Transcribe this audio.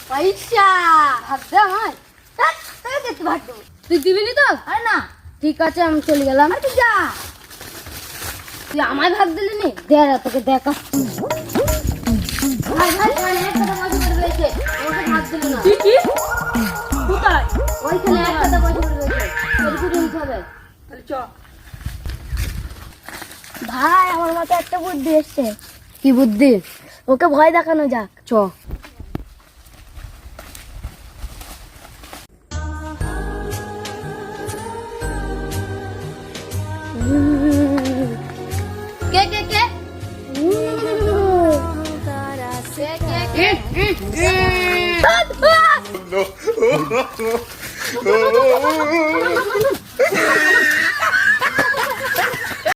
পয়সা ভাগ দে আমায়। তুই দিবি তো? আরে না, ঠিক আছে আমি চলে গেলাম। তুই যা, তুই আমায় ভাগ দিলি নি, দেখ তোকে দেখা। ভাই ভাই ভাই একটা পয়সা করে রয়েছে, ওকে ভাগ দিলি না। কি কি কোথায়? ওইখানে একটা পয়সা করে রয়েছে, তোর কুড়ি নিতে হবে। তাহলে চ। ভাই আমার মাথায় একটা বুদ্ধি এসছে। কি বুদ্ধি? ওকে ভয় দেখানো যাক, চ। কে কে কে No.